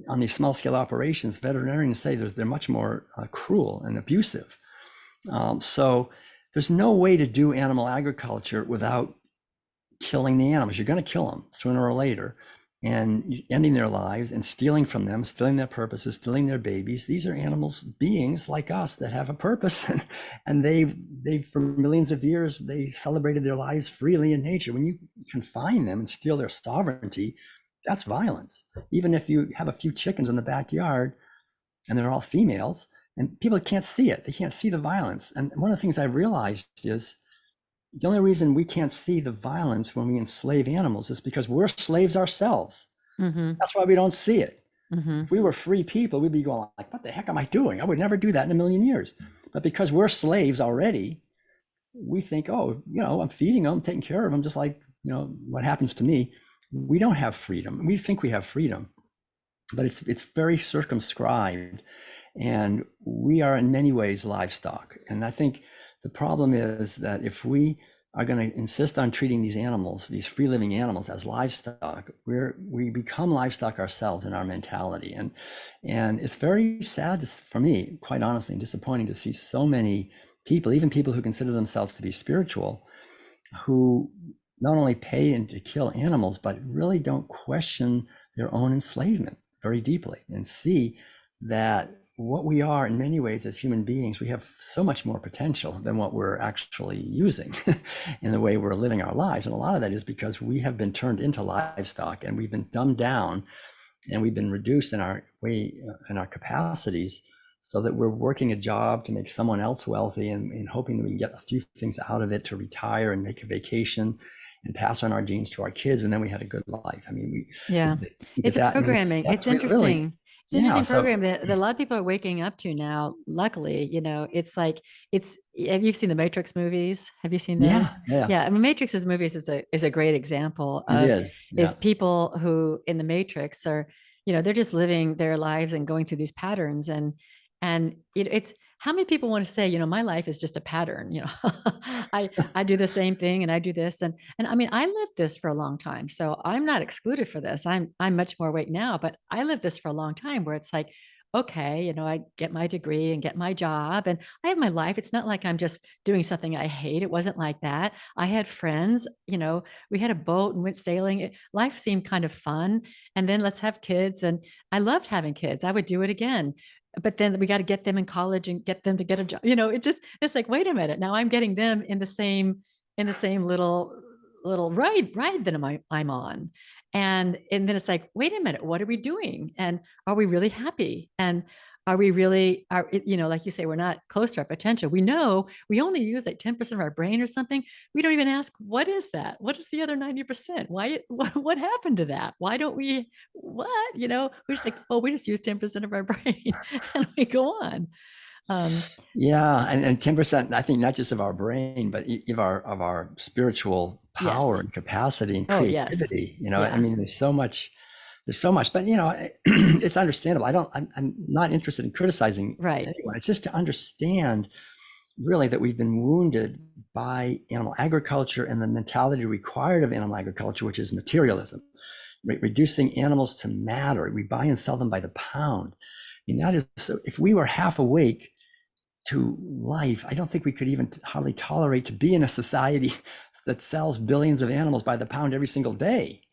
on these small scale operations, veterinarians say they're much more cruel and abusive. So there's no way to do animal agriculture without killing the animals. You're going to kill them sooner or later, and ending their lives and stealing from them, stealing their purposes, stealing their babies. These are animals, beings like us that have a purpose, and they've for millions of years, they celebrated their lives freely in nature. When you confine them and steal their sovereignty, that's violence. Even if you have a few chickens in the backyard and they're all females, and people can't see it, they can't see the violence. And one of the things I realized is the only reason we can't see the violence when we enslave animals is because we're slaves ourselves. Mm-hmm. That's why we don't see it. Mm-hmm. If we were free people, we'd be going like, what the heck am I doing? I would never do that in a million years. But because we're slaves already, we think, oh, I'm feeding them, taking care of them, just like, what happens to me. We don't have freedom. We think we have freedom, but it's very circumscribed. And we are in many ways livestock. And I think the problem is that if we are going to insist on treating these animals, these free living animals, as livestock, we become livestock ourselves in our mentality. And it's very sad for me, quite honestly, and disappointing to see so many people, even people who consider themselves to be spiritual, who not only pay to kill animals, but really don't question their own enslavement very deeply and see that what we are in many ways as human beings, we have so much more potential than what we're actually using in the way we're living our lives. And a lot of that is because we have been turned into livestock, and we've been dumbed down, and we've been reduced in our capacities, so that we're working a job to make someone else wealthy and hoping that we can get a few things out of it to retire and make a vacation and pass on our genes to our kids, and then we had a good life. I mean, it's programming. It's interesting. Really, it's an interesting program that a lot of people are waking up to now. Luckily, it's like have you seen the Matrix movies? Have you seen those? Yeah. I mean, Matrix's movies is a great example of is people who in the Matrix are, they're just living their lives and going through these patterns, and it's how many people want to say, my life is just a pattern. I do the same thing and I do this. And I mean, I lived this for a long time. So I'm not excluded for this. I'm much more awake now, but I lived this for a long time where it's like, okay, I get my degree and get my job and I have my life. It's not like I'm just doing something I hate. It wasn't like that. I had friends, we had a boat and went sailing. Life seemed kind of fun. And then let's have kids. And I loved having kids. I would do it again. But then we got to get them in college and get them to get a job. It's like, wait a minute. Now I'm getting them in the same little ride that I'm on. And then it's like, wait a minute, what are we doing? And are we really happy? And are we really, like you say, we're not close to our potential. We know we only use like 10% of our brain or something. We don't even ask, what is that? What is the other 90%? Why, what happened to that? Why don't we, what, we're just like, oh, we just use 10% of our brain and we go on. And 10%, I think, not just of our brain, but of our spiritual power and capacity and creativity. I mean, there's so much, but it's understandable. I'm not interested in criticizing anyone. It's just to understand really that we've been wounded by animal agriculture and the mentality required of animal agriculture, which is materialism, reducing animals to matter. We buy and sell them by the pound. I mean, that is, so if we were half awake to life, I don't think we could even hardly tolerate to be in a society that sells billions of animals by the pound every single day.